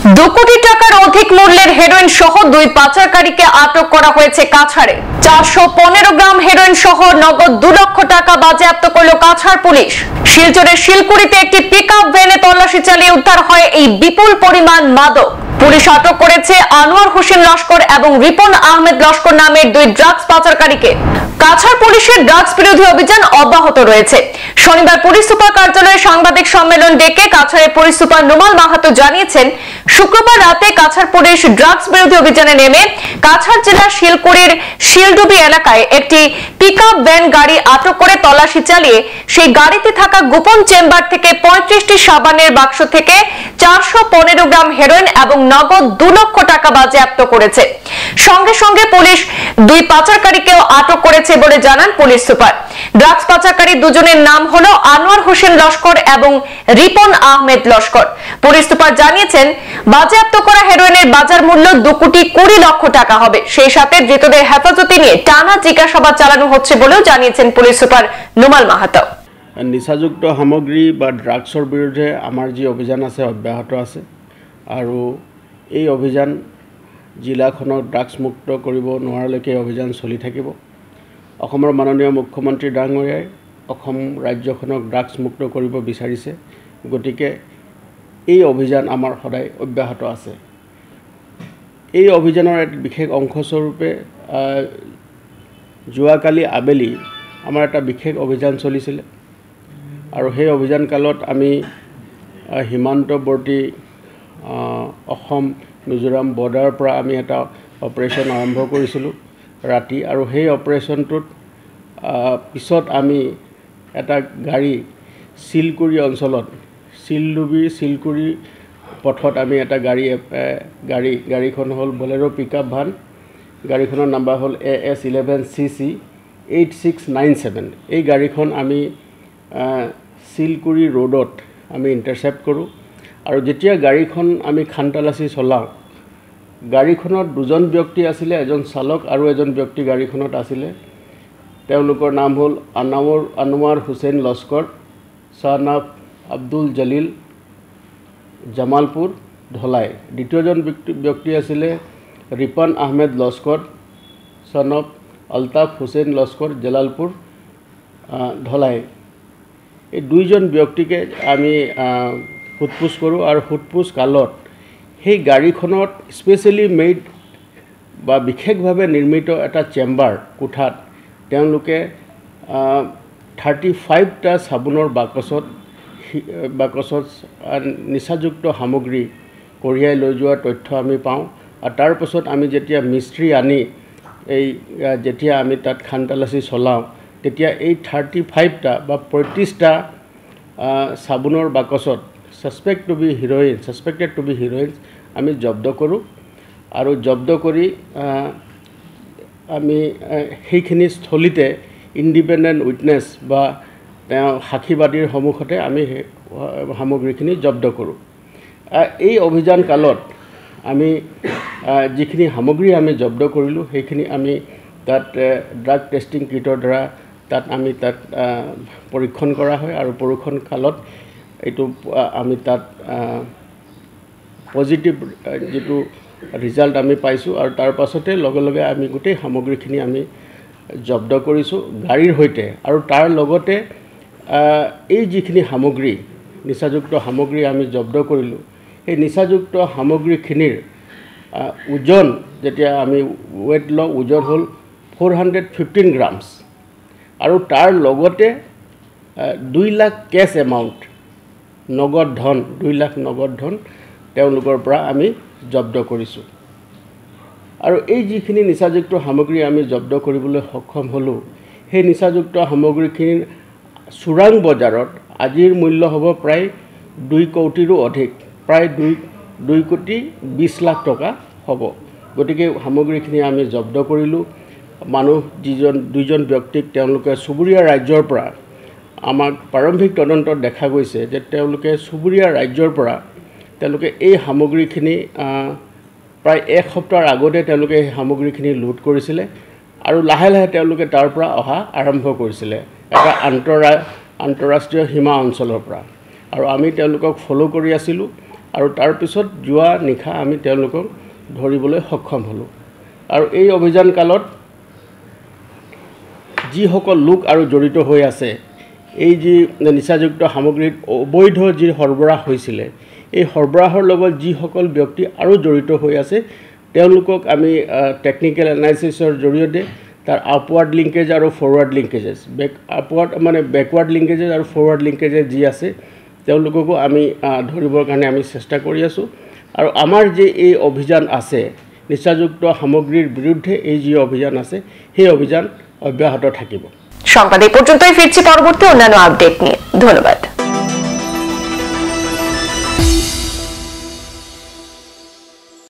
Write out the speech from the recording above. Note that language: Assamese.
2 কোটি টাকার অধিক মূল্যের হেরোইন সহ দুই পাচারকারীকে আটক করা হয়েছে কাছাড়ে। 415 গ্রাম হেরোইন সহ নগদ 2 লক্ষ টাকা বাজেয়াপ্ত করল কাছাড় পুলিশ। শিলচরের শিলকুড়িতে একটি পিকআপ ভ্যানে তল্লাশি চালিয়ে উদ্ধার হয় এই বিপুল পরিমাণ মাদক। পুলিশ আটক করেছে আনোয়ার হোসেন লস্কর এবং রিপন আহমেদ লস্কর নামের দুই ড্রাগস পাচারকারীকে। কাছাড় পুলিশের ড্রাগস বিরোধী অভিযান অব্যাহত রয়েছে। শনিবার পুলিশ সুপার কার্যালয়ে সাংবাদিক সম্মেলন ডেকে কাছাড়ের পুলিশ সুপার নুমাল মাহাতো জানিয়েছেন, শুক্রবার রাতে কাছাড় পুলিশ ড্রাগস বিরোধী অভিযানে নেমে কাছাড় জেলার শিলকুড়ির শিলডুবি এলাকায় একটি পিকআপ ভ্যান গাড়ি আটক করে তল্লাশি চালিয়ে সেই গাড়িতে থাকা গোপন চেম্বার থেকে 35টি সাবানের বাক্স থেকে 415 গ্রাম হেরোইন এবং নগদ 2 লক্ষ টাকা বাজেয়াপ্ত করেছে। সঙ্গে সঙ্গে পুলিশ দুই পাচারকারীকেও আটক করেছে বলে জানান পুলিশ সুপার। ড্রাগস পাচারকারী দুজনের নাম হলো আনোয়ার হোসেন লস্কর এবং রিপন আহমেদ লস্কর। পুলিশ সুপার জানিয়েছেন, বাজেয়াপ্ত করা হেরোইনের বাজার মূল্য 2 কোটি 20 লক্ষ টাকা হবে। সেই সাথে ধৃতদের হেফাজতে নিয়ে টানা জিজ্ঞাসাবাদ চালানো হচ্ছে বলেও জানিয়েছেন পুলিশ সুপার নুমাল মাহাতো। নিচাযুক্ত সামগ্ৰী বা ড্ৰাগছৰ বিৰুদ্ধে আমাৰ যি অভিযান আছে অব্যাহত আছে আৰু এই অভিযান জিলাখনক ড্ৰাগছ মুক্ত কৰিব নোৱাৰালৈকে অভিযান চলি থাকিব। অসমৰ মাননীয় মুখ্যমন্ত্ৰী ডাঙৰীয়াই অসম ৰাজ্যখনক ড্ৰাগছ মুক্ত কৰিব বিচাৰিছে, গতিকে এই অভিযান আমাৰ সদায় অব্যাহত আছে। এই অভিযানৰ এক বিশেষ অংশস্বৰূপে যোৱাকালি আবেলি আমাৰ এটা বিশেষ অভিযান চলিছিলে আৰু সেই অভিযান কালত আমি সীমান্তৱৰ্তী অসম মিজোৰাম বৰ্ডাৰৰ পৰা আমি এটা অপাৰেশ্যন আৰম্ভ কৰিছিলোঁ ৰাতি, আৰু সেই অপাৰেশ্যনটোত পিছত আমি এটা গাড়ী শিলকুৰি অঞ্চলত শিলকুৰি পথত আমি এটা গাড়ীখন হ'ল বলেৰো পিকআপ ভান। গাড়ীখনৰ নাম্বাৰ হ'ল AS11CC 8697। এই গাড়ীখন আমি শিলকুৰি ৰোডত আমি ইণ্টাৰচেপ্ট কৰোঁ, আৰু যেতিয়া গাড়ীখন আমি খানতালাচি চলাওঁ, গাড়ীখনত দুজন ব্যক্তি আছিলে, এজন চালক আৰু এজন ব্যক্তি গাড়ীখনত আছিলে। তেওঁলোকৰ নাম হ'ল আনোৱাৰ হোসেন লস্কৰ, ছান অফ আব্দুল জলিল, জামালপুৰ ধলাই। দ্বিতীয়জন ব্যক্তি আছিলে ৰিপন আহমেদ লস্কৰ, ছান অফ আলতাফ হোসেন লস্কৰ, জালালপুৰ ধলাই। এই দুইজন ব্যক্তিকে আমি সোধপোছ কৰোঁ, আৰু সোধপোছ কালত সেই গাড়ীখনত স্পেচিয়েলি মেড বা বিশেষভাৱে নিৰ্মিত এটা চেম্বাৰ কোঠাত তেওঁলোকে 35টা চাবোনৰ বাকচত নিচাযুক্ত সামগ্ৰী কঢ়িয়াই লৈ যোৱাৰ তথ্য আমি পাওঁ। আৰু তাৰ পাছত আমি যেতিয়া মিস্ত্ৰী আনি যেতিয়া আমি তাত খানতালাচি চলাওঁ, তেতিয়া এই 35টা বা 35টা চাবোনৰ বাকচত ছাছপেক্টেড টু বি হিৰ'ইন আমি জব্দ কৰোঁ, আৰু জব্দ কৰি আমি সেইখিনি স্থলীতে ইণ্ডিপেণ্ডেণ্ট উইটনেছ বা তেওঁ সাক্ষীবাদীৰ সন্মুখতে আমি সামগ্ৰীখিনি জব্দ কৰোঁ। এই অভিযান কালত আমি যিখিনি সামগ্ৰী আমি জব্দ কৰিলোঁ, সেইখিনি আমি তাত ড্ৰাগ টেষ্টিং কিটৰ দ্বাৰা তাত পৰীক্ষণ কৰা হয়, আৰু পৰীক্ষণ কালত এইটো আমি তাত পজিটিভ যিটো ৰিজাল্ট আমি পাইছোঁ, আৰু তাৰ পাছতে লগে লগে আমি গোটেই সামগ্ৰীখিনি আমি জব্দ কৰিছোঁ গাড়ীৰ সৈতে। আৰু তাৰ লগতে এই যিখিনি সামগ্ৰী নিচাযুক্ত সামগ্ৰী আমি জব্দ কৰিলোঁ, সেই নিচাযুক্ত সামগ্ৰীখিনিৰ ওজন যেতিয়া আমি ৱেইট লওঁ, ওজন হ'ল 415 গ্ৰামছ, আৰু তাৰ লগতে 2 লাখ কেছ এমাউণ্ট নগদ ধন 2 লাখ নগদ ধন তেওঁলোকৰ পৰা আমি জব্দ কৰিছোঁ। আৰু এই যিখিনি নিচাযুক্ত সামগ্ৰী আমি জব্দ কৰিবলৈ সক্ষম হ'লোঁ, সেই নিচাযুক্ত সামগ্ৰীখিনিৰ চোৰাং বজাৰত আজিৰ মূল্য হ'ব প্ৰায় 2 কোটিৰো অধিক, প্ৰায় 2 কোটি 20 লাখ টকা হ'ব। গতিকে সামগ্ৰীখিনি আমি জব্দ কৰিলোঁ। দুইজন ব্যক্তিক তেওঁলোকে চুবুৰীয়া ৰাজ্যৰ পৰা, আমাক প্ৰাৰম্ভিক তদন্তত দেখা গৈছে যে তেওঁলোকে চুবুৰীয়া ৰাজ্যৰ পৰা তেওঁলোকে এই সামগ্ৰীখিনি প্ৰায় 1 সপ্তাহৰ আগতে তেওঁলোকে এই সামগ্ৰীখিনি লুট কৰিছিলে, আৰু লাহে লাহে তেওঁলোকে তাৰ পৰা অহা আৰম্ভ কৰিছিলে এটা আন্তঃৰাষ্ট্ৰীয় সীমা অঞ্চলৰ পৰা। আৰু আমি তেওঁলোকক ফ'ল' কৰি আছিলোঁ, আৰু তাৰপিছত যোৱা নিশা আমি তেওঁলোকক ধৰিবলৈ সক্ষম হ'লোঁ আৰু এই অভিযান কালত যিসকল লোক আৰু জড়িত হৈ আছে এই যি নিচাযুক্ত সামগ্ৰীত অবৈধ যি সৰবৰাহ হৈছিলে এই সৰবৰাহৰ লগত যিসকল ব্যক্তি আৰু জড়িত হৈ আছে তেওঁলোকক আমি টেকনিক্যাল এনালাইচিছৰ জৰিয়তে তাৰ আপৱাৰ্ড লিংকেজ আৰু ফৰৱাৰ্ড লিংকেজেছ বেকৱাৰ্ড লিংকেজেছ আৰু ফৰৱাৰ্ড লিংকেজেছ যি আছে তেওঁলোককো আমি ধৰিবৰ কাৰণে আমি চেষ্টা কৰি আছোঁ আৰু আমাৰ যে এই অভিযান আছে নিচাযুক্ত সামগ্ৰীৰ বিৰুদ্ধে এই যি অভিযান আছে সেই অভিযান অব্যাহত থাকিব। সংবাদ এই পর্যন্তই, ফিরছি পরবর্তী অন্যান্য আপডেট নিয়ে। ধন্যবাদ।